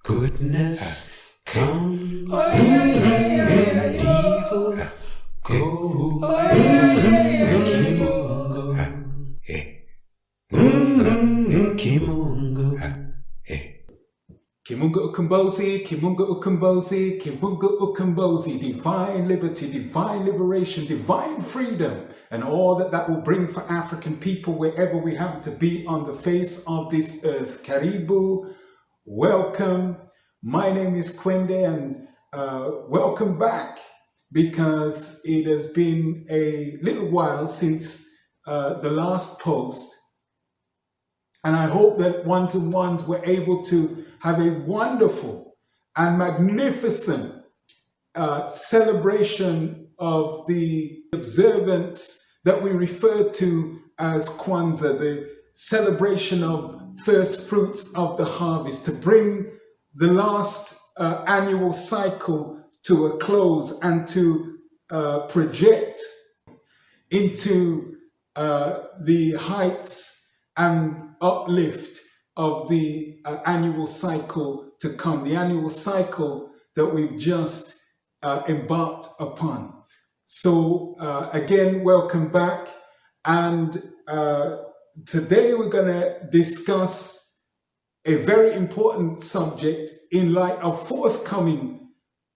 Goodness comes and evil goes. Kimungo. Kimunga Ukombozi, Kimunga Ukombozi, Kimunga Ukombozi, divine liberty, divine liberation, divine freedom, and all that will bring for African people wherever we happen to be on the face of this earth. Karibu, welcome. My name is Kwende, and welcome back, because it has been a little while since the last post, and I hope that ones and ones were able to have a wonderful and magnificent celebration of the observance that we refer to as Kwanzaa, the celebration of first fruits of the harvest, to bring the last annual cycle to a close and to project into the heights and uplift of the annual cycle to come, the annual cycle that we've just embarked upon. So again, welcome back. And today we're going to discuss a very important subject in light of forthcoming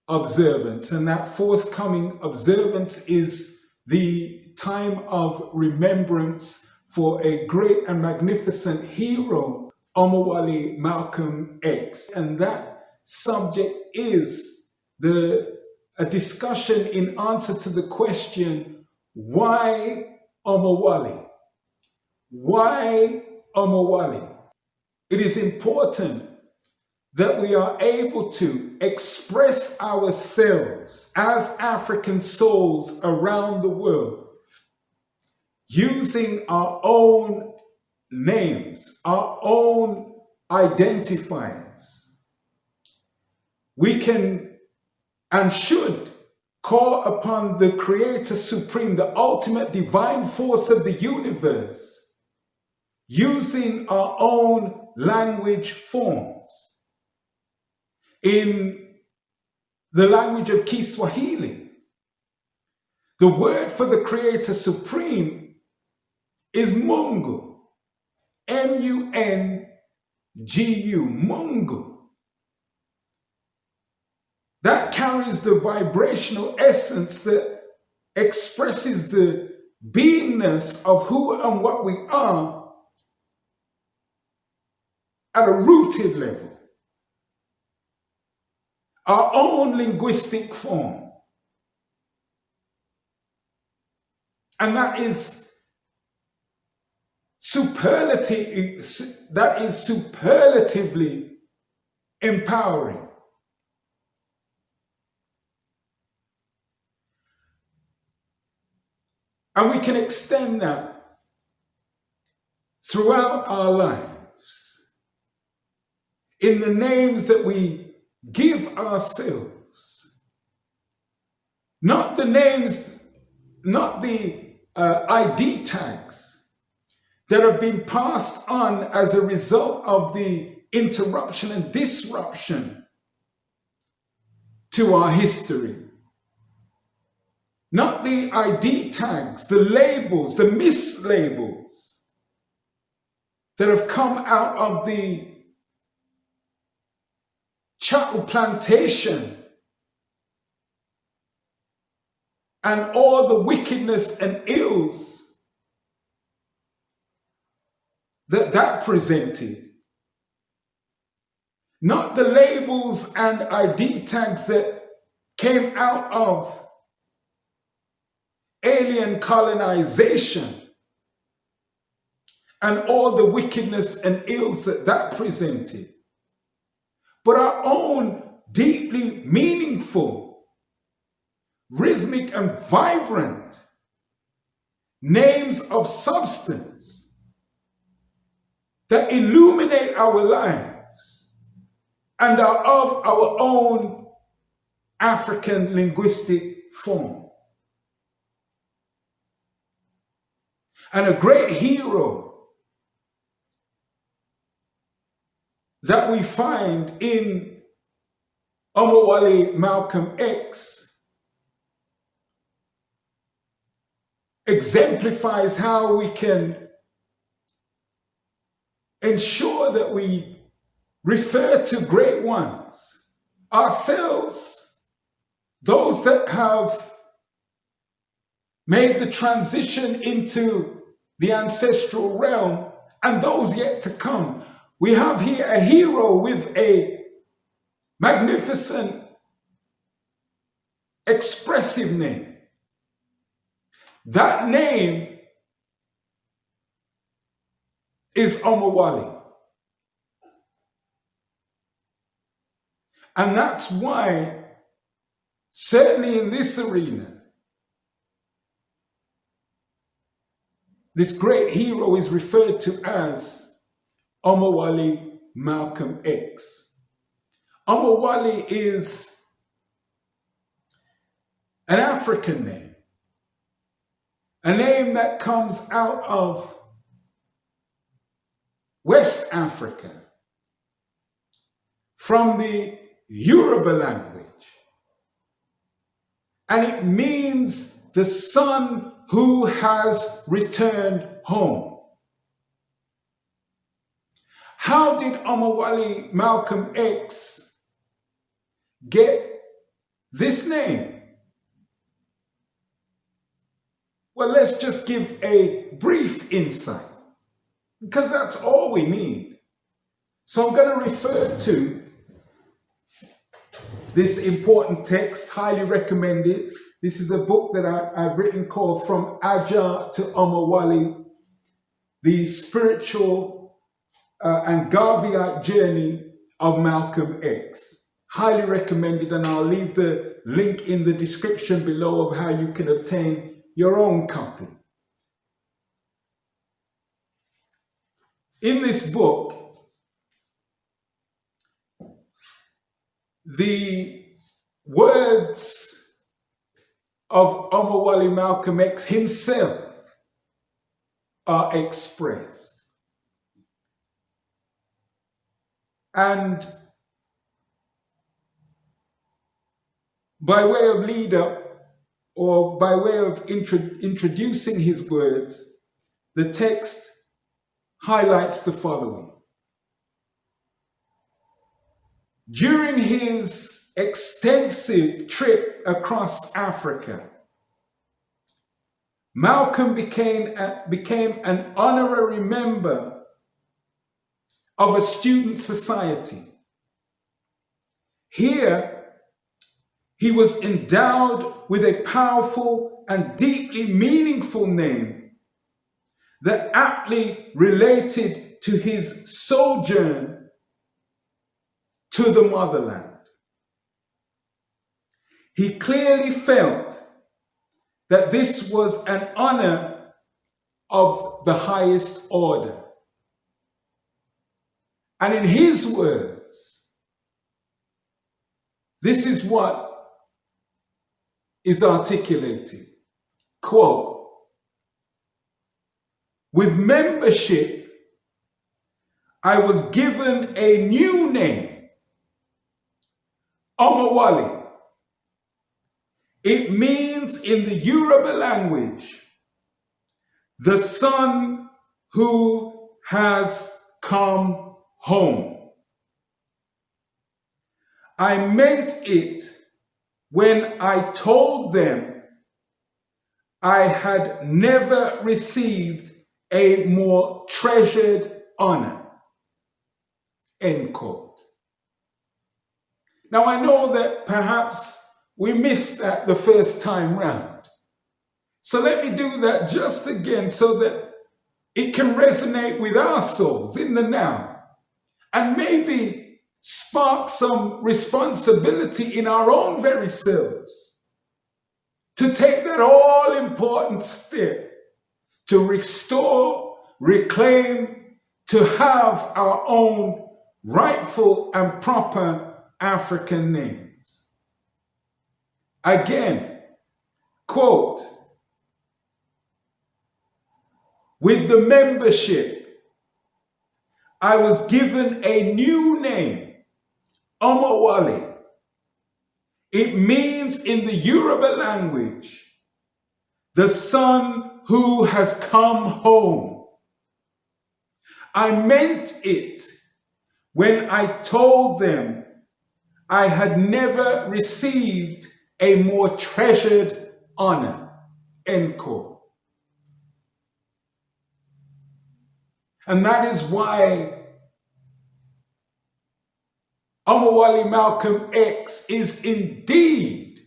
observance. And that forthcoming observance is the time of remembrance for a great and magnificent hero, Omowale Malcolm X. And that subject is a discussion in answer to the question, why Omowale? Why Omowale? It is important that we are able to express ourselves as African souls around the world using our own names, our own identifiers. We can and should call upon the Creator Supreme, the ultimate divine force of the universe, using our own language forms. In the language of Kiswahili, the word for the Creator Supreme is Mungu. M-U-N-G-U, Mungu. That carries the vibrational essence that expresses the beingness of who and what we are at a rooted level. Our own linguistic form. And that is superlatively empowering. And we can extend that throughout our lives in the names that we give ourselves. Not the names, not the ID tags that have been passed on as a result of the interruption and disruption to our history. Not the ID tags, the labels, the mislabels that have come out of the chattel plantation and all the wickedness and ills that presented. Not the labels and ID tags that came out of alien colonization and all the wickedness and ills that presented, but our own deeply meaningful, rhythmic and vibrant names of substance that illuminate our lives and are of our own African linguistic form. And a great hero that we find in Omowale Malcolm X exemplifies how we can ensure that we refer to great ones, ourselves, those that have made the transition into the ancestral realm, and those yet to come. We have here a hero with a magnificent, expressive name. That name is Omowale. And that's why, certainly in this arena, this great hero is referred to as Omowale Malcolm X. Omowale is an African name, a name that comes out of West Africa, from the Yoruba language, and it means the son who has returned home. How did Omowale Malcolm X get this name? Well, let's just give a brief insight, because that's all we need. So I'm going to refer to this important text, highly recommended. This is a book that I've written called From Ajar to Omowale, the spiritual and Garveyite journey of Malcolm X. Highly recommended, and I'll leave the link in the description below of how you can obtain your own copy. In this book, the words of Omowale Malcolm X himself are expressed. And by way of lead up, or by way of introducing his words, the text highlights the following. During his extensive trip across Africa, Malcolm became an honorary member of a student society. Here, he was endowed with a powerful and deeply meaningful name that aptly related to his sojourn to the motherland. He clearly felt that this was an honor of the highest order. And in his words, this is what is articulated. Quote, "With membership, I was given a new name, Omowale. It means in the Yoruba language, the son who has come home. I meant it when I told them I had never received a more treasured honor." End quote. Now I know that perhaps we missed that the first time round. So let me do that just again so that it can resonate with our souls in the now, and maybe spark some responsibility in our own very selves to take that all important step to restore, reclaim, to have our own rightful and proper African names. Again, quote, "With the membership, I was given a new name, Omowale. It means in the Yoruba language, the son who has come home. I meant it when I told them I had never received a more treasured honor. End quote. And that is why Omowale Malcolm X is indeed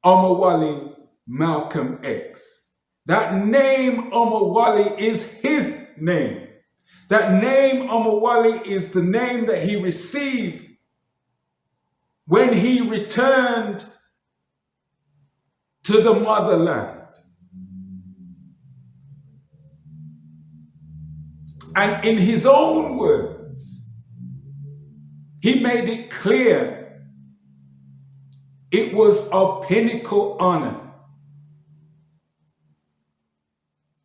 Omowale Malcolm X. That name Omowale is his name. That name Omowale is the name that he received when he returned to the motherland. And in his own words, he made it clear it was of pinnacle honor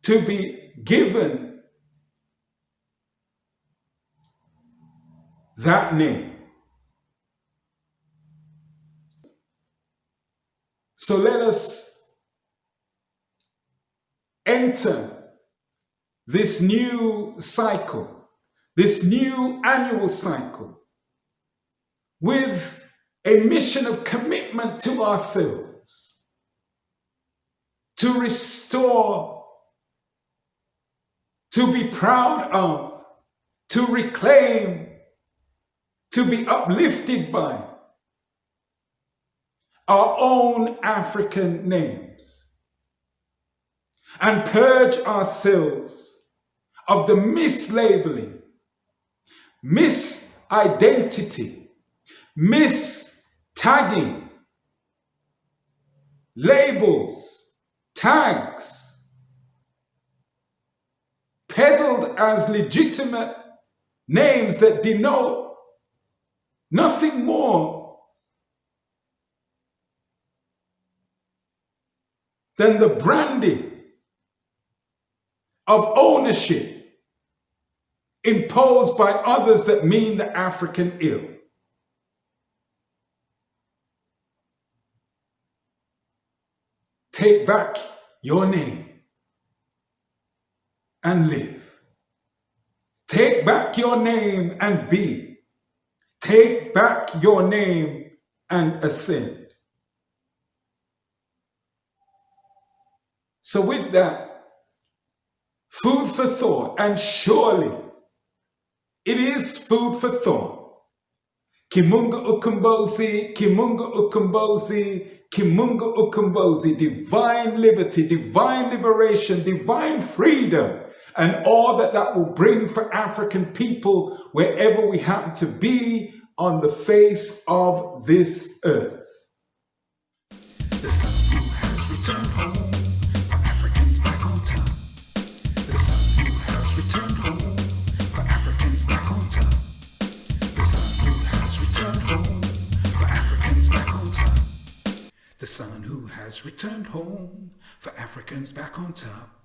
to be given that name. So let us enter this new cycle, this new annual cycle, with a mission of commitment to ourselves, to restore, to be proud of, to reclaim, to be uplifted by our own African names, and purge ourselves of the mislabeling, misidentity, mistagging, labels, tags, peddled as legitimate names that denote nothing more than the branding of ownership imposed by others that mean the African ill. Take back your name and live. Take back your name and be. Take back your name and ascend. So with that, food for thought, and surely it is food for thought. Kimunga ukumbozi, Kimunga ukumbozi, Kimunga ukumbozi, divine liberty, divine liberation, divine freedom, and all that that will bring for African people wherever we happen to be on the face of this earth. The son who has returned home, for Africans back on top. The son who has returned home, for Africans back on top. The son who has returned home, for Africans back on top. The son who has returned home, for Africans back on top.